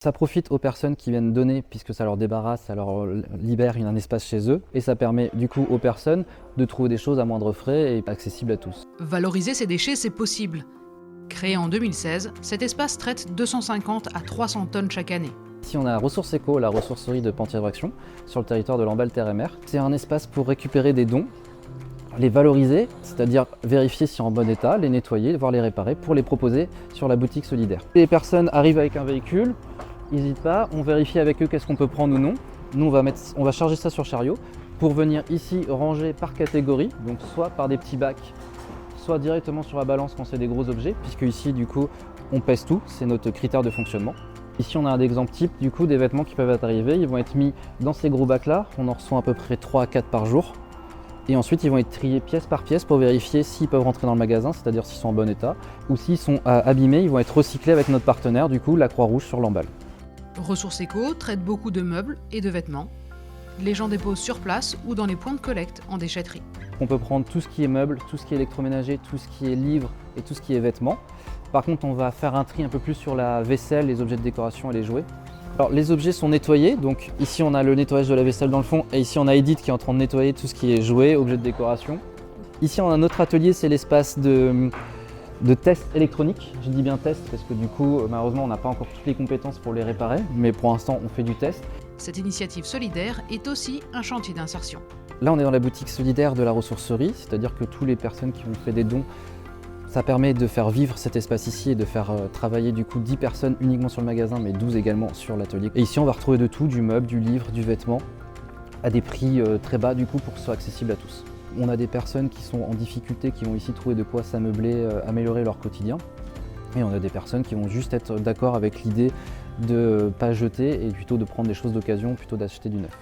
Ça profite aux personnes qui viennent donner puisque ça leur débarrasse, ça leur libère un espace chez eux et ça permet du coup aux personnes de trouver des choses à moindre frais et accessibles à tous. Valoriser ces déchets, c'est possible. Créé en 2016, cet espace traite 250 à 300 tonnes chaque année. Ici on a Ressources Éco, la ressourcerie de Penthièvre-Action, sur le territoire de Lamballe Terre et Mer. C'est un espace pour récupérer des dons, les valoriser, c'est-à-dire vérifier si en bon état, les nettoyer, voire les réparer pour les proposer sur la boutique solidaire. Les personnes arrivent avec un véhicule, n'hésitent pas, on vérifie avec eux qu'est-ce qu'on peut prendre ou non. Nous on va charger ça sur chariot pour venir ici ranger par catégorie, donc soit par des petits bacs, soit directement sur la balance quand c'est des gros objets, puisque ici du coup on pèse tout, c'est notre critère de fonctionnement. Ici on a un exemple type du coup des vêtements qui peuvent arriver, ils vont être mis dans ces gros bacs là, on en reçoit à peu près 3 à 4 par jour. Et ensuite ils vont être triés pièce par pièce pour vérifier s'ils peuvent rentrer dans le magasin, c'est-à-dire s'ils sont en bon état, ou s'ils sont abîmés, ils vont être recyclés avec notre partenaire, du coup la Croix-Rouge sur Lamballe. Ressources Éco traite beaucoup de meubles et de vêtements. Les gens déposent sur place ou dans les points de collecte en déchetterie. On peut prendre tout ce qui est meubles, tout ce qui est électroménager, tout ce qui est livres et tout ce qui est vêtements. Par contre, on va faire un tri un peu plus sur la vaisselle, les objets de décoration et les jouets. Alors, les objets sont nettoyés, donc ici on a le nettoyage de la vaisselle dans le fond et ici on a Edith qui est en train de nettoyer tout ce qui est jouets, objets de décoration. Ici on a notre atelier, c'est l'espace de tests électroniques. Je dis bien test parce que du coup malheureusement on n'a pas encore toutes les compétences pour les réparer, mais pour l'instant on fait du test. Cette initiative solidaire est aussi un chantier d'insertion. Là on est dans la boutique solidaire de la ressourcerie, c'est-à-dire que toutes les personnes qui ont fait des dons, ça permet de faire vivre cet espace ici et de faire travailler du coup 10 personnes uniquement sur le magasin mais 12 également sur l'atelier. Et ici on va retrouver de tout, du meuble, du livre, du vêtement, à des prix très bas du coup pour que ce soit accessible à tous. On a des personnes qui sont en difficulté, qui vont ici trouver de quoi s'ameubler, améliorer leur quotidien. Et on a des personnes qui vont juste être d'accord avec l'idée de ne pas jeter et plutôt de prendre des choses d'occasion plutôt d'acheter du neuf.